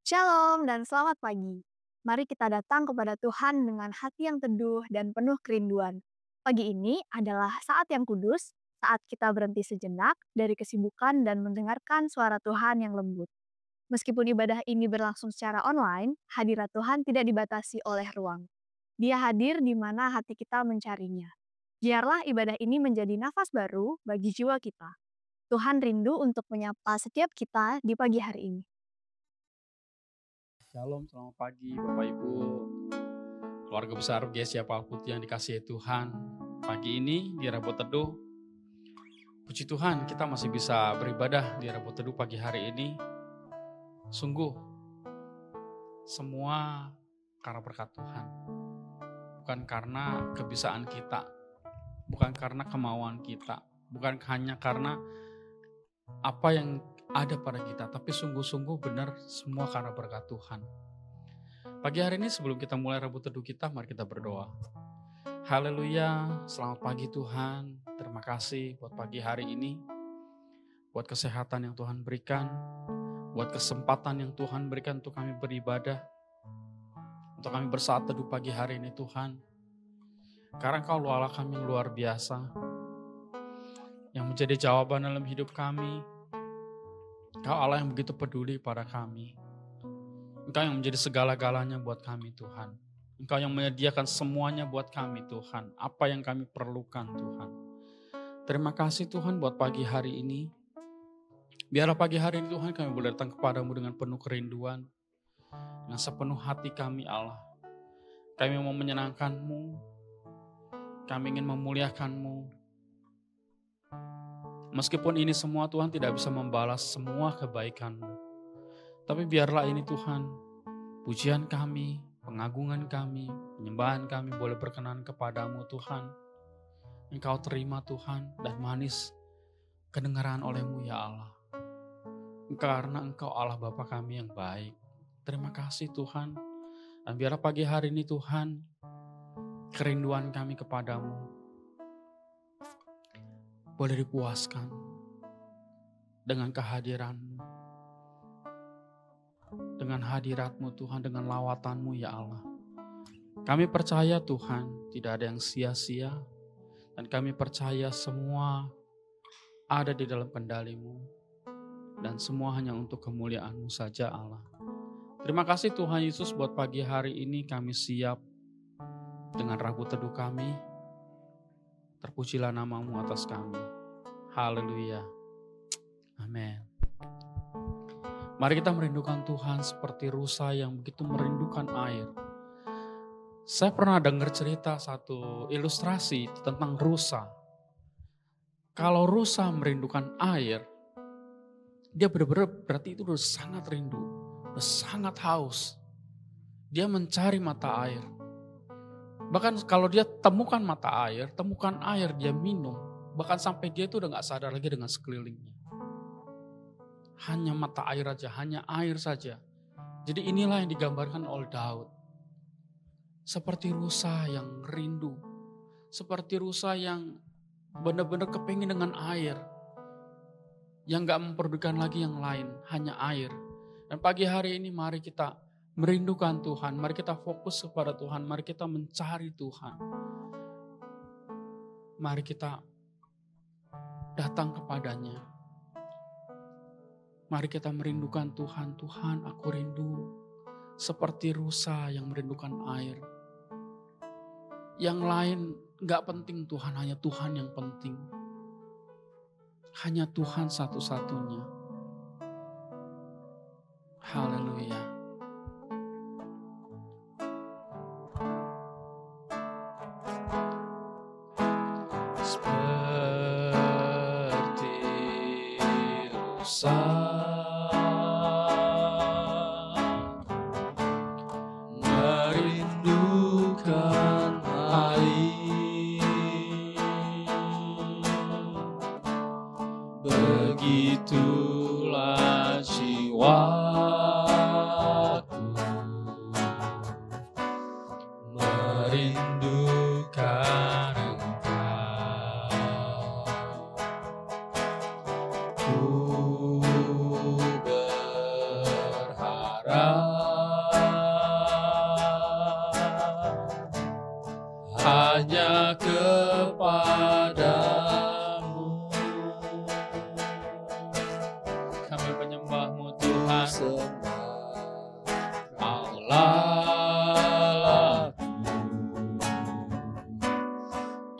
Shalom dan selamat pagi. Mari kita datang kepada Tuhan dengan hati yang teduh dan penuh kerinduan. Pagi ini adalah saat yang kudus, saat kita berhenti sejenak dari kesibukan dan mendengarkan suara Tuhan yang lembut. Meskipun ibadah ini berlangsung secara online, hadirat Tuhan tidak dibatasi oleh ruang. Dia hadir di mana hati kita mencarinya. Biarlah ibadah ini menjadi nafas baru bagi jiwa kita. Tuhan rindu untuk menyapa setiap kita di pagi hari ini. Shalom, selamat pagi Bapak Ibu, keluarga besar GSI Al Putih yang dikasihi Tuhan. Pagi ini di Rabu Teduh, puji Tuhan kita masih bisa beribadah di Rabu Teduh pagi hari ini. Sungguh, semua karena berkat Tuhan. Bukan karena kebisaan kita, bukan karena kemauan kita, bukan hanya karena apa yang ada pada kita, tapi sungguh-sungguh benar semua karena berkat Tuhan. Pagi hari ini sebelum kita mulai Rabu Teduh kita, mari kita berdoa. Haleluya, selamat pagi Tuhan. Terima kasih buat pagi hari ini, buat kesehatan yang Tuhan berikan, buat kesempatan yang Tuhan berikan untuk kami beribadah, untuk kami bersaat teduh pagi hari ini Tuhan. Karena Kau Allah kami yang luar biasa, yang menjadi jawaban dalam hidup kami. Kau Allah yang begitu peduli pada kami. Engkau yang menjadi segala-galanya buat kami Tuhan. Engkau yang menyediakan semuanya buat kami Tuhan. Apa yang kami perlukan Tuhan. Terima kasih Tuhan buat pagi hari ini. Biarlah pagi hari ini Tuhan kami boleh datang kepadamu dengan penuh kerinduan. Dengan sepenuh hati kami Allah. Kami mau menyenangkan-Mu. Kami ingin memuliakan-Mu. Meskipun ini semua Tuhan tidak bisa membalas semua kebaikan-Mu. Tapi biarlah ini Tuhan, pujian kami, pengagungan kami, penyembahan kami boleh berkenan kepadamu Tuhan. Engkau terima Tuhan dan manis kedengaran oleh-Mu ya Allah. Karena Engkau Allah Bapa kami yang baik. Terima kasih Tuhan. Dan biarlah pagi hari ini Tuhan, kerinduan kami kepadamu boleh dipuaskan dengan kehadiran-Mu. Dengan hadirat-Mu Tuhan, dengan lawatan-Mu ya Allah. Kami percaya Tuhan tidak ada yang sia-sia. Dan kami percaya semua ada di dalam kendali-Mu. Dan semua hanya untuk kemuliaan-Mu saja Allah. Terima kasih Tuhan Yesus buat pagi hari ini kami siap dengan Rabu Teduh kami. Terpujilah nama-Mu atas kami. Haleluya. Amin. Mari kita merindukan Tuhan seperti rusa yang begitu merindukan air. Saya pernah dengar cerita satu ilustrasi tentang rusa. Kalau rusa merindukan air, dia benar-benar berarti itu udah sangat rindu, udah sangat haus. Dia mencari mata air. Bahkan kalau dia temukan mata air, temukan air, dia minum. Bahkan sampai dia itu udah gak sadar lagi dengan sekelilingnya. Hanya mata air aja, hanya air saja. Jadi inilah yang digambarkan oleh Daud. Seperti rusa yang rindu. Seperti rusa yang benar-benar kepingin dengan air. Yang gak memperdulikan lagi yang lain, hanya air. Dan pagi hari ini mari kita merindukan Tuhan, mari kita fokus kepada Tuhan, mari kita mencari Tuhan. Mari kita datang kepadanya. Mari kita merindukan Tuhan. Tuhan, aku rindu seperti rusa yang merindukan air. Yang lain gak penting Tuhan, hanya Tuhan yang penting. Hanya Tuhan satu-satunya. Haleluya. Merindukan air, begitulah jiwaku merindukan Engkau. hanya kepadamu. Kami menyembah-Mu Tuhan, Allah,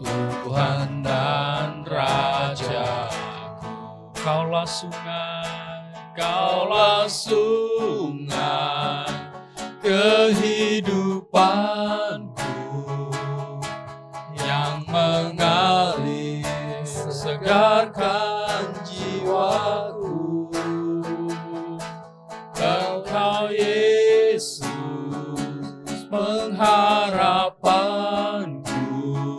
Tuhan dan Raja. Kaulah sungai, Kaulah sungai kehidupanku yang mengalir segarkan jiwaku. Engkau Yesus pengharapanku,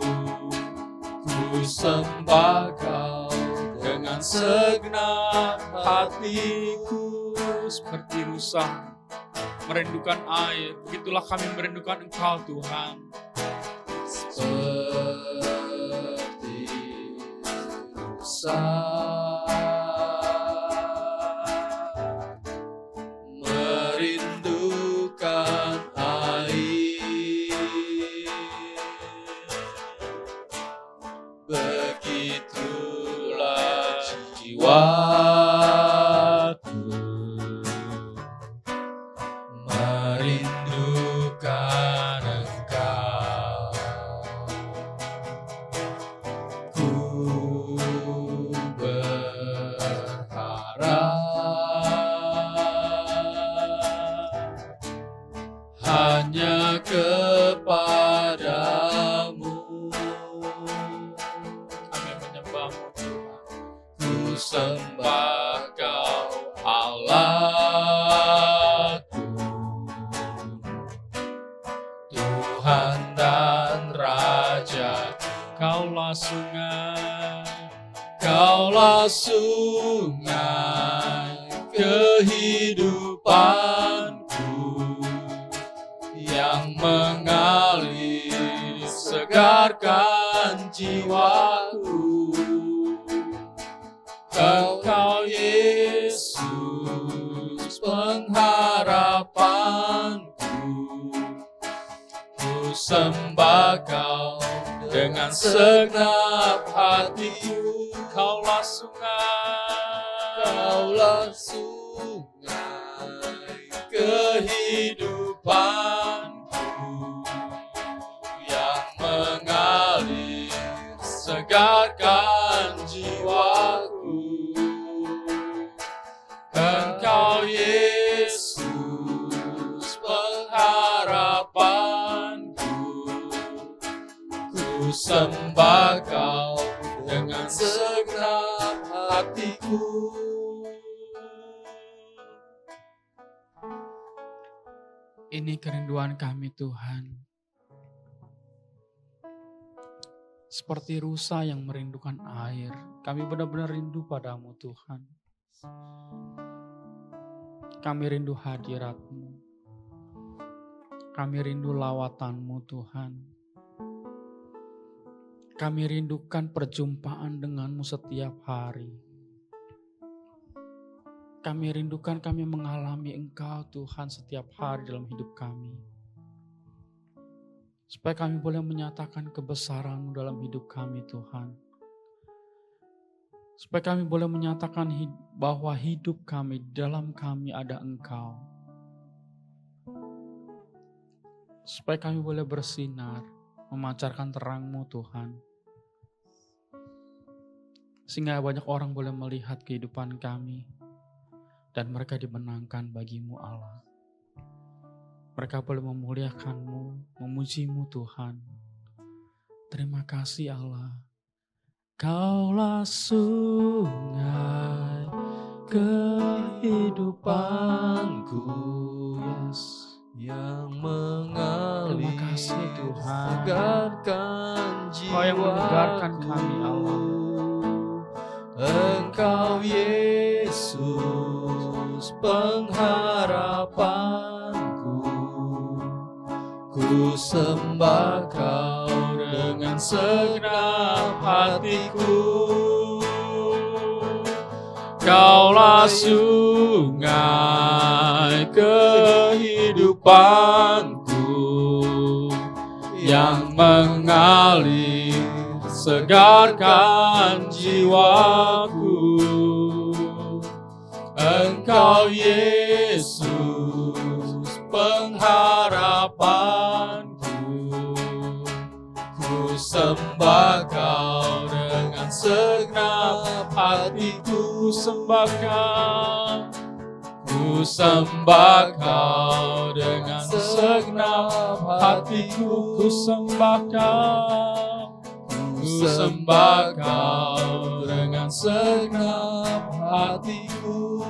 ku sembah Kau dengan segenap hatiku. Seperti rusa merindukan air, begitulah kami merindukan Engkau Tuhan. Seperti rusa merindukan air, begitulah jiwaku merindukan Engkau. Ku berharap hanya kepadamu. Kami menyembah-Mu Tuhan, ku sembah Kau Allahku, Tuhan dan Raja. Kaulah sungai, Kaulah sungai kehidupanku yang mengalir segarkan jiwaku. Engkau Yesus pengharapanku, ku sembah Kau dengan segenap hatiku. Kaulah sungai, Kaulah sungai kehidupanku yang mengalir segarkan jiwaku. Engkau Yesus pengharapanku, ku sembah Kau dengan segenap hatiku. Ini kerinduan kami Tuhan. Seperti rusa yang merindukan air, kami benar-benar rindu padamu Tuhan. Kami rindu hadirat-Mu. Kami rindu lawatan-Mu Tuhan. Kami rindukan perjumpaan dengan-Mu setiap hari. Kami rindukan kami mengalami Engkau Tuhan setiap hari dalam hidup kami. Supaya kami boleh menyatakan kebesaran-Mu dalam hidup kami Tuhan. Supaya kami boleh menyatakan bahwa hidup kami, dalam kami ada Engkau. Supaya kami boleh bersinar, memancarkan terang-Mu Tuhan. Sehingga banyak orang boleh melihat kehidupan kami. Dan mereka dimenangkan bagi-Mu Allah. Mereka boleh memuliakan-Mu, memuji-Mu Tuhan. Terima kasih Allah. Kaulah sungai kehidupanku, yes, yang mengalir. Terima kasih Tuhan. Segarkan jiwaku. Kau yang menyegarkan kami Allah. Engkau Yesus pengharapanku, ku sembah Kau dengan segenap hatiku. Kaulah sungai kehidupanku yang mengalir, segarkan jiwaku. Engkau Yesus, pengharapanku. Ku sembah Kau dengan segenap hatiku, sembah Kau. Ku sembah Kau dengan segenap hatiku, ku sembah Kau. Ku sembah Kau dengan segenap hatiku.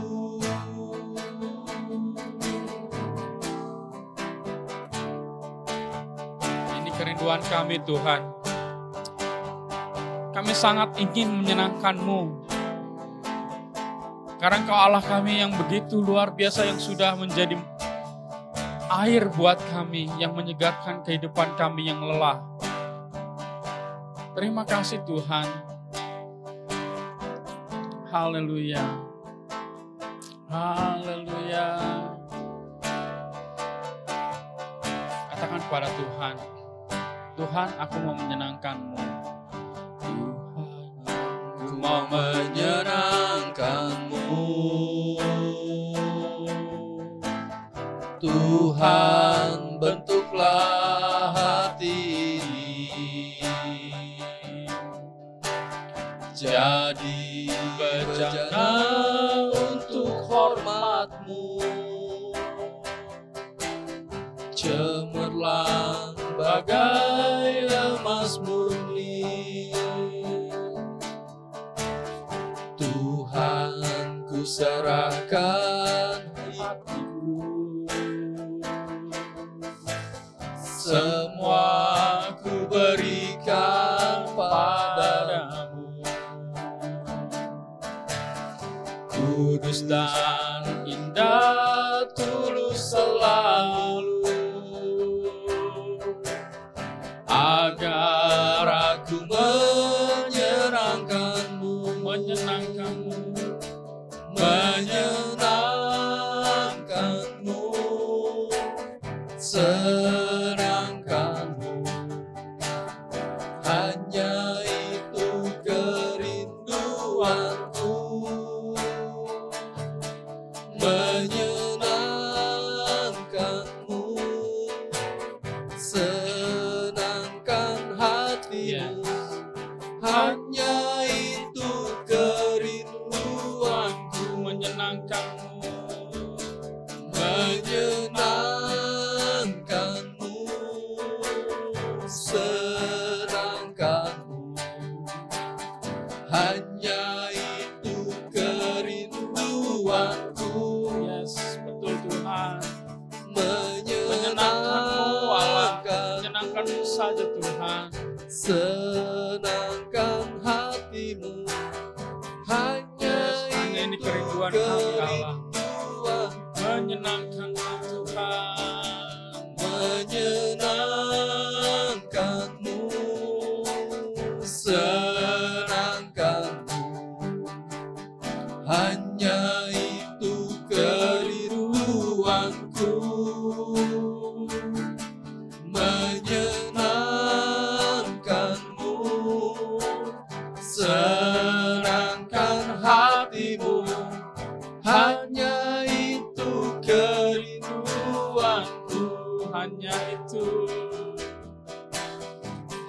Ini kerinduan kami Tuhan. Kami sangat ingin menyenangkan-Mu. Karena Engkau Allah kami yang begitu luar biasa, yang sudah menjadi air buat kami, yang menyegarkan kehidupan kami yang lelah. Terima kasih Tuhan. Haleluya. Haleluya. Katakan kepada Tuhan, Tuhan, aku mau menyenangkan-Mu. Tuhan, aku mau menyenangkan-Mu. Tuhan, bentuklah hati ini jadi bejana untuk hormat-Mu. Cemerlang bagai emas murni. Tuhan, ku serahkan hatiku. Semua ku berikan padamu. Kudus dan indah, tulus selalu, agar aku menyenangkan-Mu, menyenangkan-Mu, menyenangkan-Mu, senangkan-Mu. Hanya itu kerinduanku, menyenangkan-Mu, senangkan hatimu. Hanya itu kerinduanku, menyenangkan-Mu, menyenangkan-Mu, senangkan-Mu. Hanya itu kerinduanku. Yes, betul Tuhan. Menyenangkan-Mu Allah, menyenangkan-Mu saja Tuhan. Senangkan hatimu. Hanya ini kerinduan kami Allah. Menyenangkan-Mu Tuhan. Menyenangkan-Mu, senangkan-Mu. Hanya itu kerinduanku. Menyenangkan-Mu, senangkan hatimu. Hanya itu kerinduanku. Hanya itu.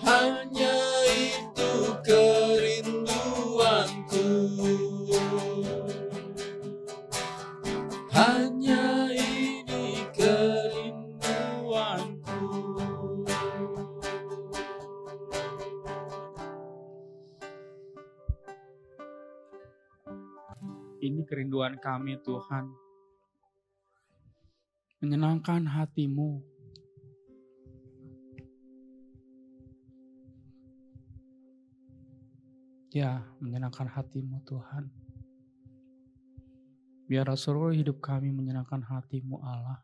Hanya itu kerinduanku. Hanya ini kerinduanku. Ini kerinduan kami Tuhan. Menyenangkan hati-Mu. Ya, menyenangkan hati-Mu Tuhan. Biar seluruh hidup kami menyenangkan hati-Mu Allah.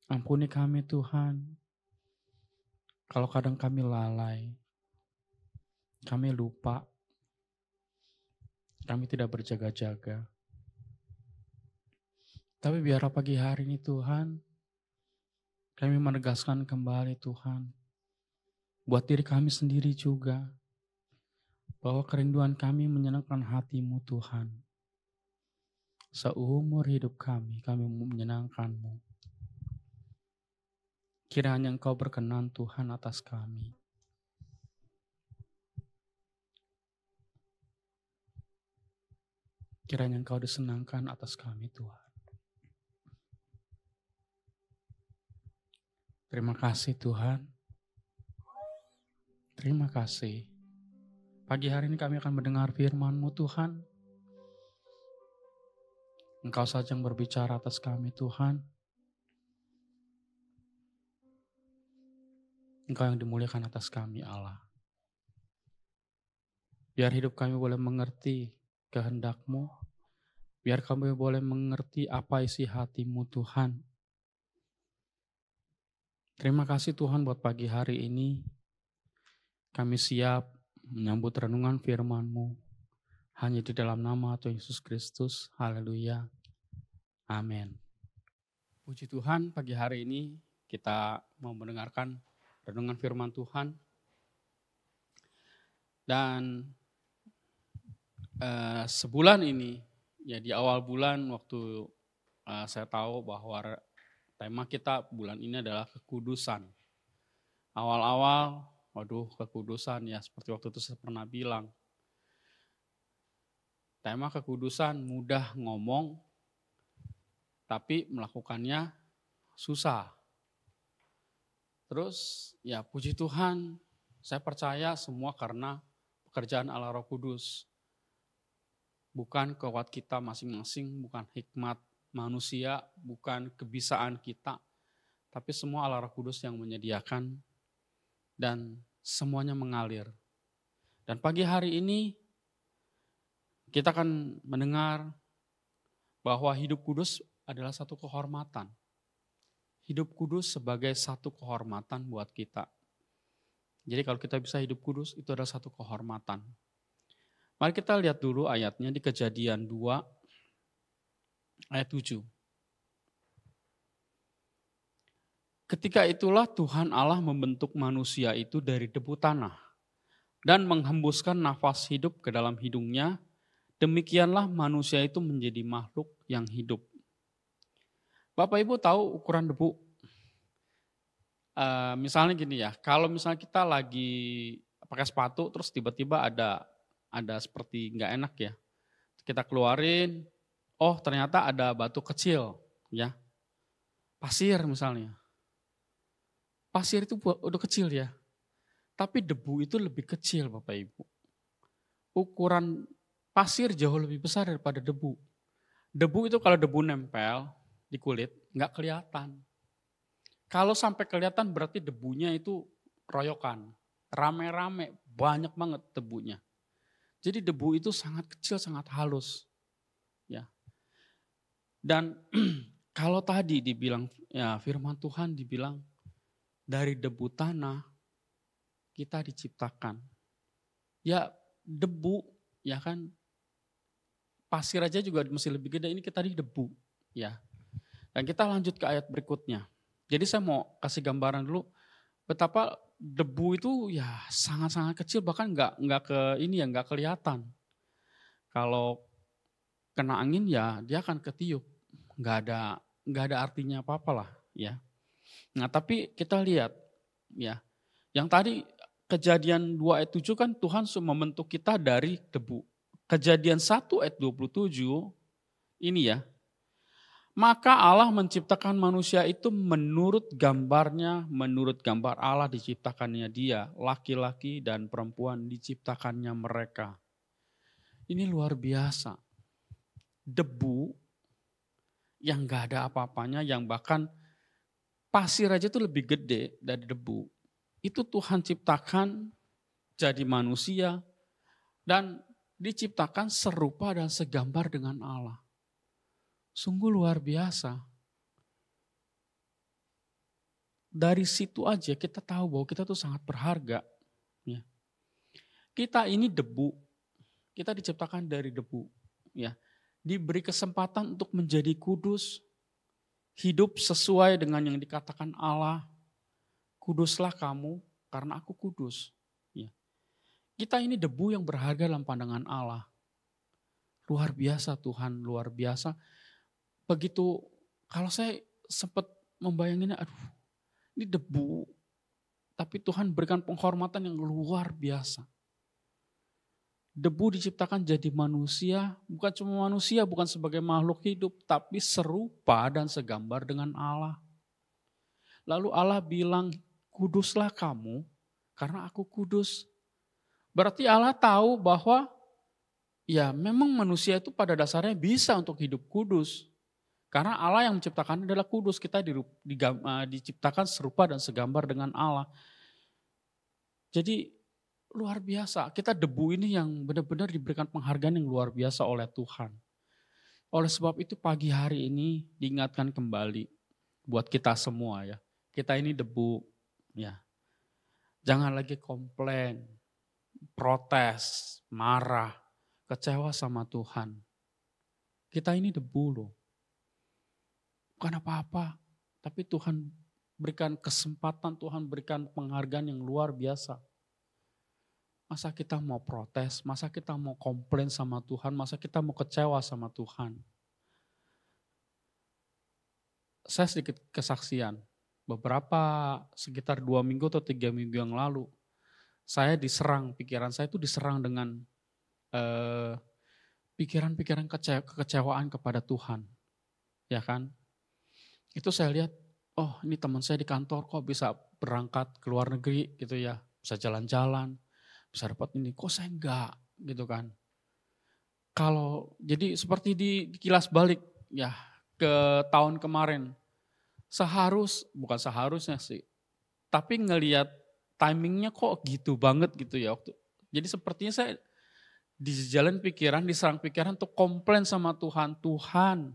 Ampuni kami Tuhan. Kalau kadang kami lalai, kami lupa, kami tidak berjaga-jaga. Tapi biar pagi hari ini Tuhan, kami menegaskan kembali Tuhan, buat diri kami sendiri juga, bahwa kerinduan kami menyenangkan hati-Mu Tuhan. Seumur hidup kami menyenangkan-Mu. Kiranya Engkau berkenan Tuhan atas kami. Kiranya Engkau disenangkan atas kami Tuhan. Terima kasih Tuhan. Terima kasih. Pagi hari ini kami akan mendengar firman-Mu Tuhan. Engkau saja yang berbicara atas kami Tuhan. Engkau yang dimuliakan atas kami Allah. Biar hidup kami boleh mengerti kehendak-Mu. Biar kami boleh mengerti apa isi hati-Mu Tuhan. Terima kasih Tuhan buat pagi hari ini. Kami siap menyambut renungan firman-Mu. Hanya di dalam nama Tuhan Yesus Kristus. Haleluya. Amin. Puji Tuhan, pagi hari ini kita mau mendengarkan renungan firman Tuhan. Dan sebulan ini, ya di awal bulan waktu saya tahu bahwa tema kita bulan ini adalah kekudusan. Awal-awal, waduh kekudusan ya seperti waktu itu saya pernah bilang. Tema kekudusan mudah ngomong, tapi melakukannya susah. Terus ya puji Tuhan, saya percaya semua karena pekerjaan Allah Roh Kudus. Bukan kuat kita masing-masing, bukan hikmat manusia, bukan kebisaan kita. Tapi semua Allah Roh Kudus yang menyediakan dan semuanya mengalir. Dan pagi hari ini kita akan mendengar bahwa hidup kudus adalah satu kehormatan. Hidup kudus sebagai satu kehormatan buat kita. Jadi kalau kita bisa hidup kudus itu adalah satu kehormatan. Mari kita lihat dulu ayatnya di Kejadian 2 ayat 7. Ketika itulah Tuhan Allah membentuk manusia itu dari debu tanah dan menghembuskan nafas hidup ke dalam hidungnya. Demikianlah manusia itu menjadi makhluk yang hidup. Bapak Ibu tahu ukuran debu? Misalnya gini ya, kalau misalnya kita lagi pakai sepatu terus tiba-tiba ada seperti nggak enak ya. Kita keluarin, oh ternyata ada batu kecil ya. Pasir misalnya. Pasir itu udah kecil ya. Tapi debu itu lebih kecil Bapak Ibu. Ukuran pasir jauh lebih besar daripada debu. Debu itu kalau debu nempel di kulit nggak kelihatan. Kalau sampai kelihatan berarti debunya itu royokan, rame-rame, banyak banget debunya. Jadi debu itu sangat kecil, sangat halus. Ya. Dan kalau tadi dibilang, ya firman Tuhan dibilang dari debu tanah kita diciptakan. Ya debu, ya kan pasir aja juga masih lebih gede, ini kita di debu. Ya. Dan kita lanjut ke ayat berikutnya. Jadi saya mau kasih gambaran dulu betapa debu itu ya sangat-sangat kecil, bahkan nggak kelihatan. Kalau kena angin ya dia akan ketiup, nggak ada artinya apa-apa lah ya. Nah tapi kita lihat ya, yang tadi Kejadian 2 ayat 7 kan Tuhan membentuk kita dari debu. Kejadian 1 ayat 27 ini ya. Maka Allah menciptakan manusia itu menurut gambarnya, menurut gambar Allah diciptakannya dia. Laki-laki dan perempuan diciptakannya mereka. Ini luar biasa. Debu yang gak ada apa-apanya, yang bahkan pasir aja tuh lebih gede dari debu. Itu Tuhan ciptakan jadi manusia dan diciptakan serupa dan segambar dengan Allah. Sungguh luar biasa. Dari situ aja kita tahu bahwa kita tuh sangat berharga. Ya. Kita ini debu, kita diciptakan dari debu. Ya. Diberi kesempatan untuk menjadi kudus, hidup sesuai dengan yang dikatakan Allah. Kuduslah kamu karena aku kudus. Ya. Kita ini debu yang berharga dalam pandangan Allah. Luar biasa Tuhan, luar biasa. Begitu kalau saya sempat membayanginnya, aduh ini debu. Tapi Tuhan berikan penghormatan yang luar biasa. Debu diciptakan jadi manusia, bukan cuma manusia, bukan sebagai makhluk hidup, tapi serupa dan segambar dengan Allah. Lalu Allah bilang, kuduslah kamu karena aku kudus. Berarti Allah tahu bahwa ya memang manusia itu pada dasarnya bisa untuk hidup kudus. Karena Allah yang menciptakan adalah kudus, kita diciptakan serupa dan segambar dengan Allah. Jadi luar biasa, kita debu ini yang benar-benar diberikan penghargaan yang luar biasa oleh Tuhan. Oleh sebab itu pagi hari ini diingatkan kembali buat kita semua ya. Kita ini debu ya. Jangan lagi komplain, protes, marah, kecewa sama Tuhan. Kita ini debu loh. Bukan apa-apa, tapi Tuhan berikan kesempatan, Tuhan berikan penghargaan yang luar biasa. Masa kita mau protes, masa kita mau komplain sama Tuhan, masa kita mau kecewa sama Tuhan. Saya sedikit kesaksian, sekitar 2 minggu atau 3 minggu yang lalu, saya diserang, pikiran saya itu diserang dengan pikiran-pikiran kekecewaan kepada Tuhan. Ya kan? Itu saya lihat, oh ini teman saya di kantor kok bisa berangkat ke luar negeri gitu ya, bisa jalan-jalan, bisa dapat ini, kok saya enggak gitu kan. Jadi seperti di kilas balik ya ke tahun kemarin, bukan seharusnya sih, tapi ngelihat timingnya kok gitu banget gitu ya. Jadi sepertinya saya diserang pikiran untuk komplain sama Tuhan. Tuhan,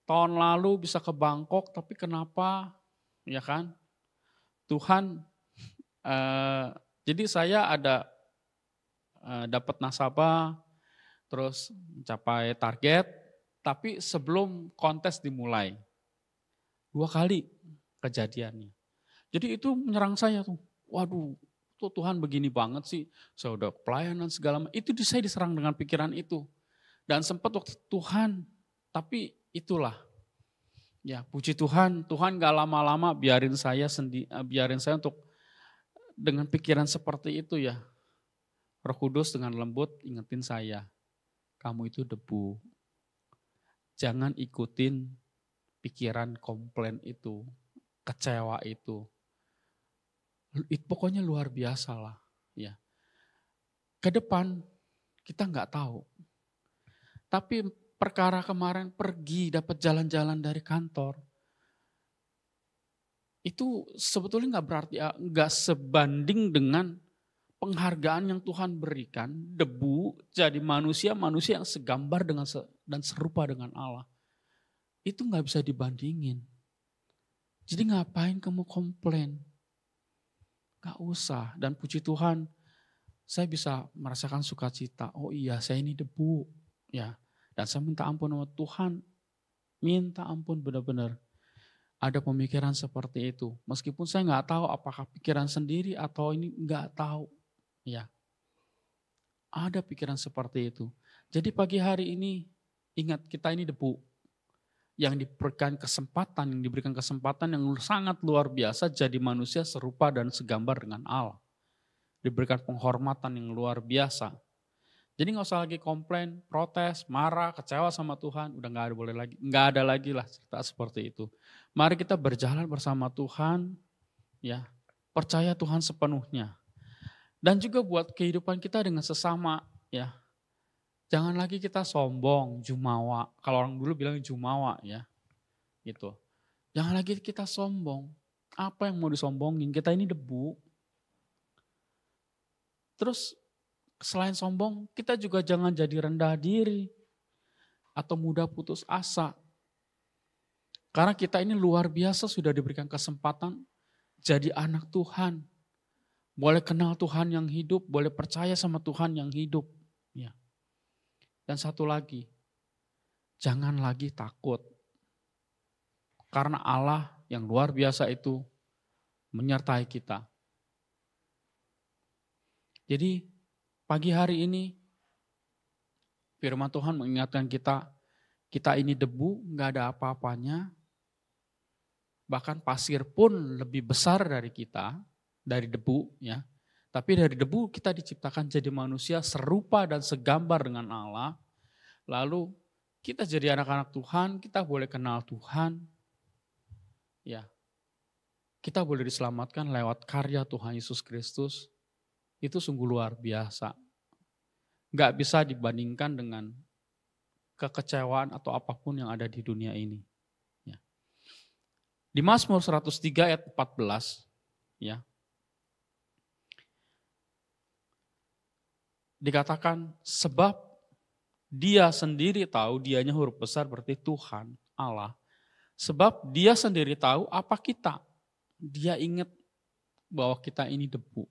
tahun lalu bisa ke Bangkok tapi kenapa ya kan. Tuhan, jadi saya dapat nasabah, terus mencapai target, tapi sebelum kontes dimulai. 2 kali kejadiannya. Jadi itu menyerang saya tuh. Waduh, tuh Tuhan begini banget sih. Saya udah pelayanan segala macam. Itu saya diserang dengan pikiran itu. Dan sempat waktu Tuhan, tapi itulah. Ya, puji Tuhan, Tuhan gak lama-lama biarin saya untuk dengan pikiran seperti itu ya. Roh Kudus dengan lembut ingetin saya, kamu itu debu. Jangan ikutin pikiran komplain itu, kecewa itu. Pokoknya luar biasa lah. Ya. Ke depan kita nggak tahu. Tapi perkara kemarin pergi dapat jalan-jalan dari kantor, itu sebetulnya nggak berarti nggak sebanding dengan penghargaan yang Tuhan berikan, debu jadi manusia yang segambar dan serupa dengan Allah. Itu nggak bisa dibandingin. Jadi ngapain kamu komplain? Gak usah. Dan puji Tuhan, saya bisa merasakan sukacita. Oh iya, saya ini debu, ya. Dan saya minta ampun sama Tuhan. Minta ampun benar-benar. Ada pemikiran seperti itu. Meskipun saya nggak tahu apakah pikiran sendiri atau ini nggak tahu. Ya, ada pikiran seperti itu. Jadi pagi hari ini ingat kita ini debu yang diberikan kesempatan yang sangat luar biasa jadi manusia serupa dan segambar dengan Allah. Diberikan penghormatan yang luar biasa. Jadi nggak usah lagi komplain, protes, marah, kecewa sama Tuhan. Udah nggak ada lagi lah cerita seperti itu. Mari kita berjalan bersama Tuhan, ya percaya Tuhan sepenuhnya. Dan juga buat kehidupan kita dengan sesama, ya. Jangan lagi kita sombong, jumawa. Kalau orang dulu bilang jumawa ya, gitu. Jangan lagi kita sombong. Apa yang mau disombongin? Kita ini debu. Terus selain sombong, kita juga jangan jadi rendah diri atau mudah putus asa. Karena kita ini luar biasa sudah diberikan kesempatan jadi anak Tuhan. Boleh kenal Tuhan yang hidup, boleh percaya sama Tuhan yang hidup. Ya. Dan satu lagi, jangan lagi takut. Karena Allah yang luar biasa itu menyertai kita. Jadi pagi hari ini firman Tuhan mengingatkan kita, kita ini debu, nggak ada apa-apanya. Bahkan pasir pun lebih besar dari kita, dari debu ya. Tapi dari debu kita diciptakan jadi manusia serupa dan segambar dengan Allah. Lalu kita jadi anak-anak Tuhan, kita boleh kenal Tuhan. Ya, kita boleh diselamatkan lewat karya Tuhan Yesus Kristus. Itu sungguh luar biasa. Nggak bisa dibandingkan dengan kekecewaan atau apapun yang ada di dunia ini. Ya. Di Mazmur 103 ayat 14, ya, dikatakan sebab dia sendiri tahu, dianya huruf besar berarti Tuhan, Allah. Sebab dia sendiri tahu apa kita. Dia ingat bahwa kita ini debu.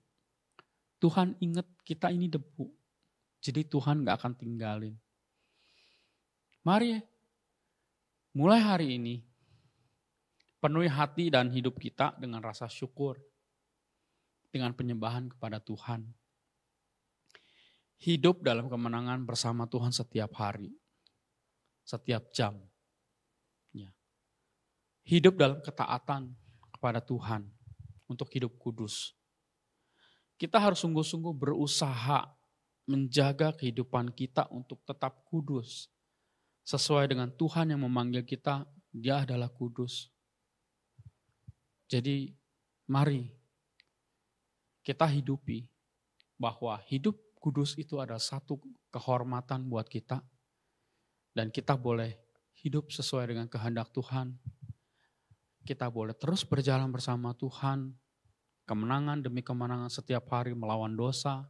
Tuhan ingat kita ini debu. Jadi Tuhan gak akan tinggalin. Mari mulai hari ini penuhi hati dan hidup kita dengan rasa syukur. Dengan penyembahan kepada Tuhan. Hidup dalam kemenangan bersama Tuhan setiap hari. Setiap jam. Ya. Hidup dalam ketaatan kepada Tuhan. Untuk hidup kudus. Kita harus sungguh-sungguh berusaha menjaga kehidupan kita untuk tetap kudus. Sesuai dengan Tuhan yang memanggil kita, Dia adalah kudus. Jadi mari kita hidupi bahwa hidup kudus itu adalah satu kehormatan buat kita. Dan kita boleh hidup sesuai dengan kehendak Tuhan. Kita boleh terus berjalan bersama Tuhan. Kemenangan demi kemenangan setiap hari melawan dosa.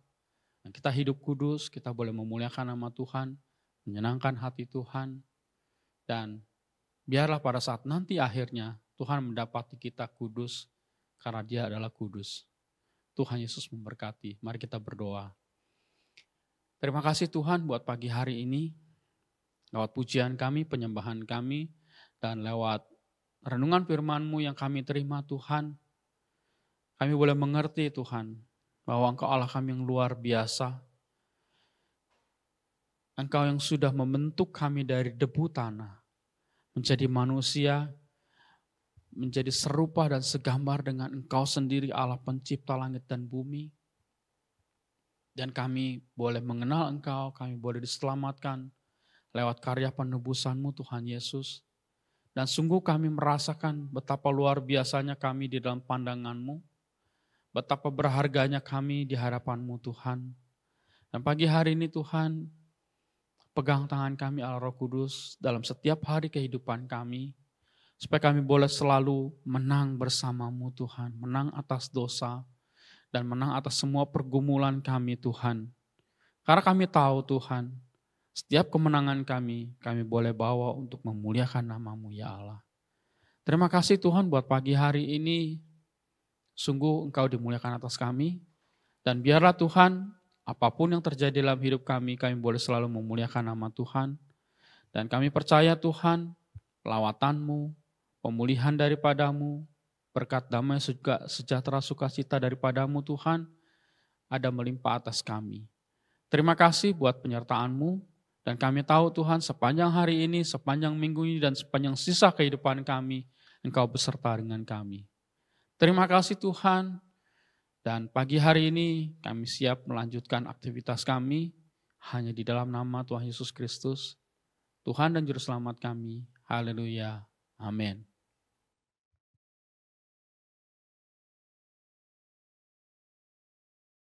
Dan kita hidup kudus, kita boleh memuliakan nama Tuhan. Menyenangkan hati Tuhan. Dan biarlah pada saat nanti akhirnya Tuhan mendapati kita kudus. Karena Dia adalah kudus. Tuhan Yesus memberkati. Mari kita berdoa. Terima kasih Tuhan buat pagi hari ini. Lewat pujian kami, penyembahan kami. Dan lewat renungan firman-Mu yang kami terima Tuhan. Kami boleh mengerti Tuhan. Bahwa Engkau Allah kami yang luar biasa. Engkau yang sudah membentuk kami dari debu tanah. Menjadi manusia. Menjadi serupa dan segambar dengan Engkau sendiri Allah pencipta langit dan bumi. Dan kami boleh mengenal Engkau, kami boleh diselamatkan lewat karya penebusan-Mu Tuhan Yesus. Dan sungguh kami merasakan betapa luar biasanya kami di dalam pandangan-Mu. Betapa berharganya kami di hadapan-Mu Tuhan. Dan pagi hari ini Tuhan, pegang tangan kami Allah Roh Kudus dalam setiap hari kehidupan kami. Supaya kami boleh selalu menang bersama-Mu Tuhan. Menang atas dosa. Dan menang atas semua pergumulan kami Tuhan. Karena kami tahu Tuhan. Setiap kemenangan kami boleh bawa untuk memuliakan nama-Mu ya Allah. Terima kasih Tuhan buat pagi hari ini. Sungguh Engkau dimuliakan atas kami. Dan biarlah Tuhan, apapun yang terjadi dalam hidup kami boleh selalu memuliakan nama Tuhan. Dan kami percaya Tuhan, lawatan-Mu, pemulihan daripada-Mu, berkat damai sejahtera sukacita daripada-Mu Tuhan, ada melimpah atas kami. Terima kasih buat penyertaan-Mu, dan kami tahu Tuhan sepanjang hari ini, sepanjang minggu ini, dan sepanjang sisa kehidupan kami, Engkau beserta dengan kami. Terima kasih Tuhan, dan pagi hari ini kami siap melanjutkan aktivitas kami, hanya di dalam nama Tuhan Yesus Kristus, Tuhan dan Juru Selamat kami. Haleluya. Amin.